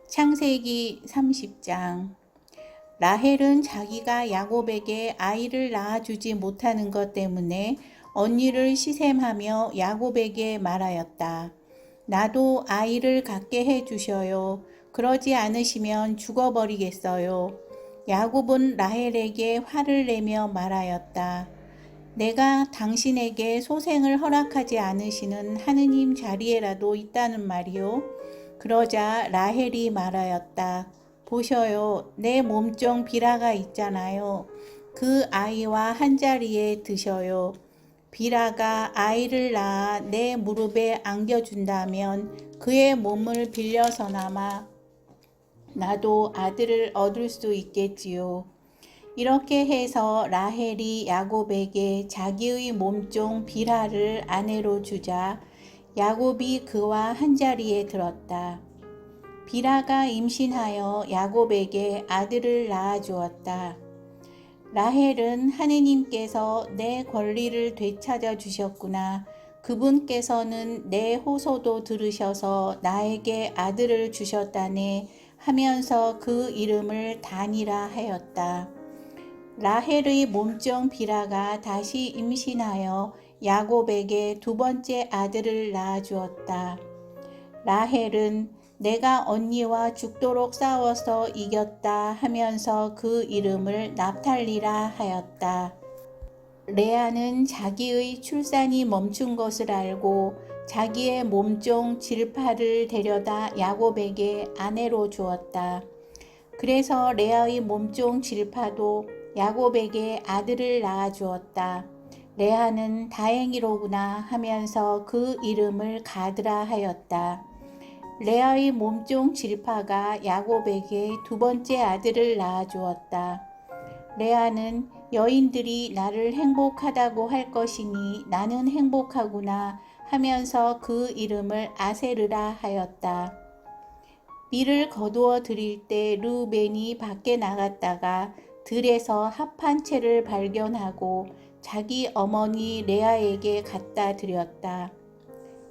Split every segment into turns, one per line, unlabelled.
창세기 30장. 라헬은 자기가 야곱에게 아이를 낳아주지 못하는 것 때문에 언니를 시샘하며 야곱에게 말하였다. 나도 아이를 갖게 해주셔요. 그러지 않으시면 죽어버리겠어요. 야곱은 라헬에게 화를 내며 말하였다. 내가 당신에게 소생을 허락하지 않으시는 하느님 자리에라도 있다는 말이요. 그러자 라헬이 말하였다. 보셔요. 내 몸종 비라가 있잖아요. 그 아이와 한자리에 드셔요. 비라가 아이를 낳아 내 무릎에 안겨준다면 그의 몸을 빌려서나마 나도 아들을 얻을 수 있겠지요. 이렇게 해서 라헬이 야곱에게 자기의 몸종 비라를 아내로 주자 야곱이 그와 한자리에 들었다. 비라가 임신하여 야곱에게 아들을 낳아 주었다. 라헬은 하느님께서 내 권리를 되찾아 주셨구나. 그분께서는 내 호소도 들으셔서 나에게 아들을 주셨다네 하면서 그 이름을 단이라 하였다. 라헬의 몸종 비라가 다시 임신하여 야곱에게 두 번째 아들을 낳아 주었다. 라헬은 내가 언니와 죽도록 싸워서 이겼다 하면서 그 이름을 납탈리라 하였다. 레아는 자기의 출산이 멈춘 것을 알고 자기의 몸종 질파를 데려다 야곱에게 아내로 주었다. 그래서 레아의 몸종 질파도 야곱에게 아들을 낳아 주었다. 레아는 다행이로구나 하면서 그 이름을 가드라 하였다. 레아의 몸종 질파가 야곱에게 두 번째 아들을 낳아 주었다. 레아는 여인들이 나를 행복하다고 할 것이니 나는 행복하구나 하면서 그 이름을 아세르라 하였다. 밀을 거두어 드릴 때 르우벤이 밖에 나갔다가 들에서 합한 채를 발견하고 자기 어머니 레아에게 갖다 드렸다.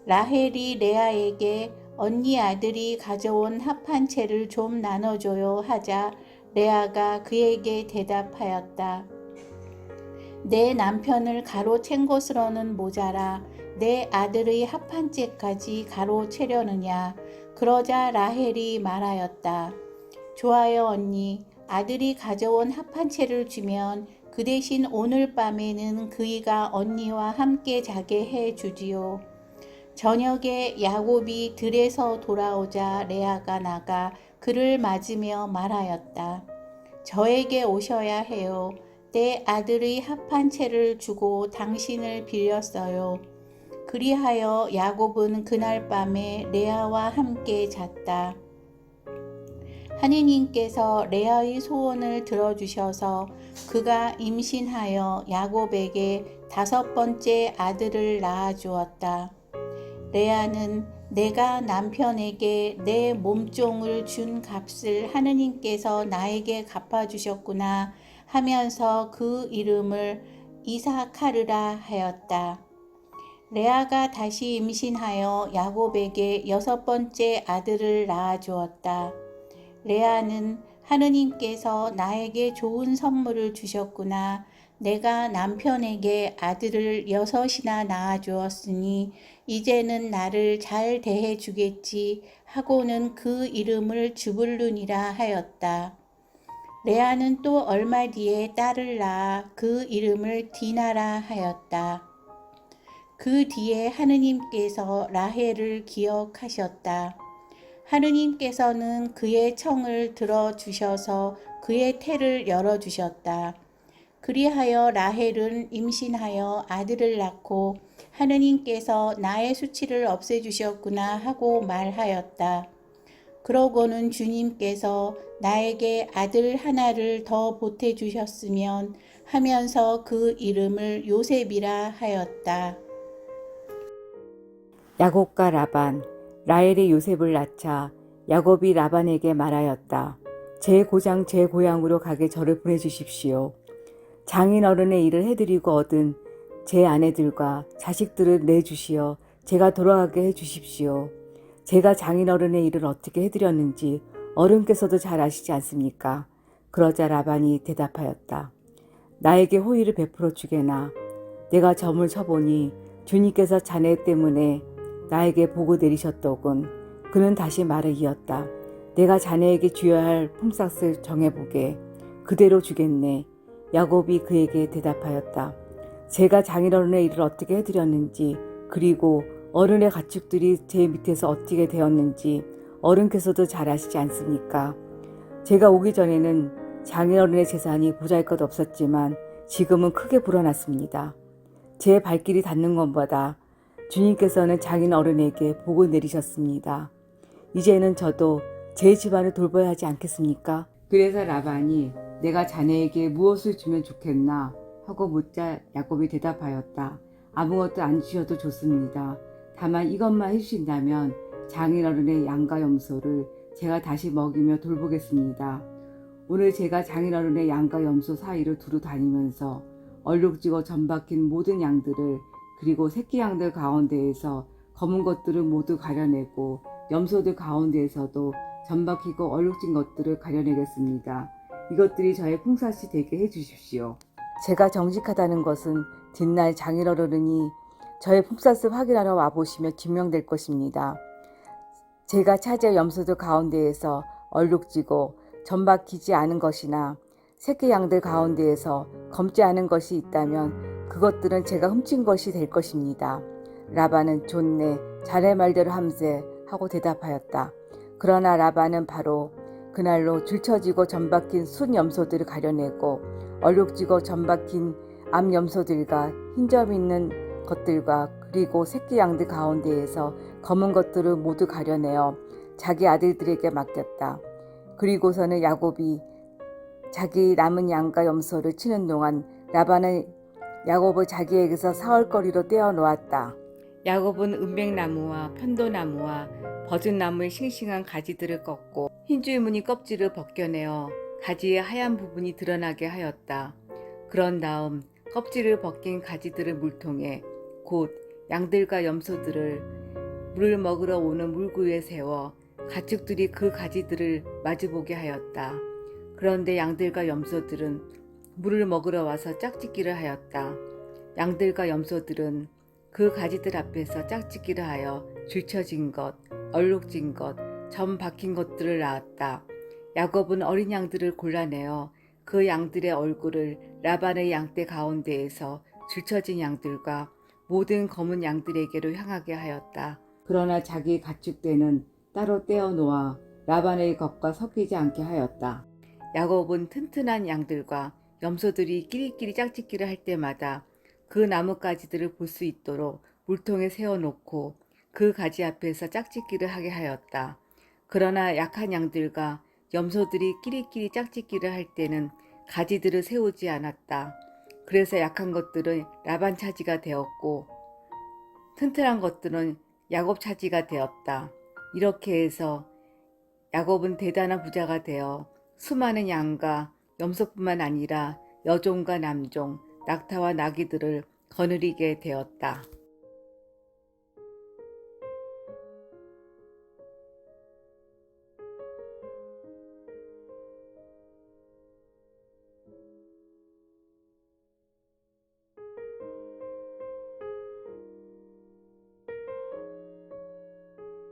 라헬이 레아에게 언니 아들이 가져온 합한 채를 좀 나눠줘요 하자 레아가 그에게 대답하였다. 내 남편을 가로챈 것으로는 모자라 내 아들의 합한 채까지 가로채려느냐. 그러자 라헬이 말하였다. 좋아요 언니. 아들이 가져온 합한 채를 주면 그 대신 오늘 밤에는 그이가 언니와 함께 자게 해 주지요. 저녁에 야곱이 들에서 돌아오자 레아가 나가 그를 맞으며 말하였다. 저에게 오셔야 해요. 내 아들의 합한 채를 주고 당신을 빌렸어요. 그리하여 야곱은 그날 밤에 레아와 함께 잤다. 하느님께서 레아의 소원을 들어주셔서 그가 임신하여 야곱에게 다섯 번째 아들을 낳아 주었다. 레아는 내가 남편에게 내 몸종을 준 값을 하느님께서 나에게 갚아주셨구나 하면서 그 이름을 이사카르라 하였다. 레아가 다시 임신하여 야곱에게 여섯 번째 아들을 낳아 주었다. 레아는 하느님께서 나에게 좋은 선물을 주셨구나. 내가 남편에게 아들을 여섯이나 낳아 주었으니 이제는 나를 잘 대해 주겠지 하고는 그 이름을 주불룬이라 하였다. 레아는 또 얼마 뒤에 딸을 낳아 그 이름을 디나라 하였다. 그 뒤에 하느님께서 라헬을 기억하셨다. 하느님께서는 그의 청을 들어주셔서 그의 태를 열어주셨다. 그리하여 라헬은 임신하여 아들을 낳고 하느님께서 나의 수치를 없애주셨구나 하고 말하였다. 그러고는 주님께서 나에게 아들 하나를 더 보태주셨으면 하면서 그 이름을 요셉이라 하였다.
야곱과 라반. 라헬이 요셉을 낳자 야곱이 라반에게 말하였다. 제 고장 제 고향으로 가게 저를 보내주십시오. 장인 어른의 일을 해드리고 얻은 제 아내들과 자식들을 내주시어 제가 돌아가게 해주십시오. 제가 장인 어른의 일을 어떻게 해드렸는지 어른께서도 잘 아시지 않습니까? 그러자 라반이 대답하였다. 나에게 호의를 베풀어 주게나. 내가 점을 쳐보니 주님께서 자네 때문에 나에게 복을 내리셨더군. 그는 다시 말을 이었다. 내가 자네에게 주어야 할 품삯을 정해보게. 그대로 주겠네. 야곱이 그에게 대답하였다. 제가 장인어른의 일을 어떻게 해드렸는지, 그리고 어른의 가축들이 제 밑에서 어떻게 되었는지 어른께서도 잘 아시지 않습니까? 제가 오기 전에는 장인어른의 재산이 보잘것 없었지만 지금은 크게 불어났습니다. 제 발길이 닿는 것보다 주님께서는 장인어른에게 복을 내리셨습니다. 이제는 저도 제 집안을 돌봐야 하지 않겠습니까? 그래서 라반이 내가 자네에게 무엇을 주면 좋겠나 하고 묻자 야곱이 대답하였다. 아무것도 안 주셔도 좋습니다. 다만 이것만 해주신다면 장인어른의 양과 염소를 제가 다시 먹이며 돌보겠습니다. 오늘 제가 장인어른의 양과 염소 사이를 두루 다니면서 얼룩지고 점박힌 모든 양들을, 그리고 새끼 양들 가운데에서 검은 것들을 모두 가려내고 염소들 가운데에서도 점박히고 얼룩진 것들을 가려내겠습니다. 이것들이 저의 품삯이 되게 해주십시오. 제가 정직하다는 것은 뒷날 장인어른이 저의 품삯을 확인하러 와보시며 증명될 것입니다. 제가 차지할 염소들 가운데에서 얼룩지고 점박히지 않은 것이나 새끼 양들 가운데에서 검지 않은 것이 있다면 그것들은 제가 훔친 것이 될 것입니다. 라반은 좋네, 자네 말대로 함세 하고 대답하였다. 그러나 라반은 바로 그날로 줄쳐지고 점박힌 순 염소들을 가려내고 얼룩지고 점박힌 암 염소들과 흰점 있는 것들과 그리고 새끼 양들 가운데에서 검은 것들을 모두 가려내어 자기 아들들에게 맡겼다. 그리고서는 야곱이 자기 남은 양과 염소를 치는 동안 라반은 야곱을 자기에게서 사흘거리로 떼어놓았다. 야곱은 은백나무와 편도나무와 버섯나무의 싱싱한 가지들을 꺾고 흰줄무늬 껍질을 벗겨내어 가지의 하얀 부분이 드러나게 하였다. 그런 다음 껍질을 벗긴 가지들을 물통에, 곧 양들과 염소들을 물을 먹으러 오는 물구에 세워 가축들이 그 가지들을 마주보게 하였다. 그런데 양들과 염소들은 물을 먹으러 와서 짝짓기를 하였다. 양들과 염소들은 그 가지들 앞에서 짝짓기를 하여 줄쳐진 것, 얼룩진 것, 점 박힌 것들을 낳았다. 야곱은 어린 양들을 골라내어 그 양들의 얼굴을 라반의 양떼 가운데에서 줄쳐진 양들과 모든 검은 양들에게로 향하게 하였다. 그러나 자기 가축대는 따로 떼어 놓아 라반의 것과 섞이지 않게 하였다. 야곱은 튼튼한 양들과 염소들이 끼리끼리 짝짓기를 할 때마다 그 나뭇가지들을 볼 수 있도록 물통에 세워놓고 그 가지 앞에서 짝짓기를 하게 하였다. 그러나 약한 양들과 염소들이 끼리끼리 짝짓기를 할 때는 가지들을 세우지 않았다. 그래서 약한 것들은 라반 차지가 되었고 튼튼한 것들은 야곱 차지가 되었다. 이렇게 해서 야곱은 대단한 부자가 되어 수많은 양과 염소뿐만 아니라 여종과 남종, 낙타와 나귀들을 거느리게 되었다.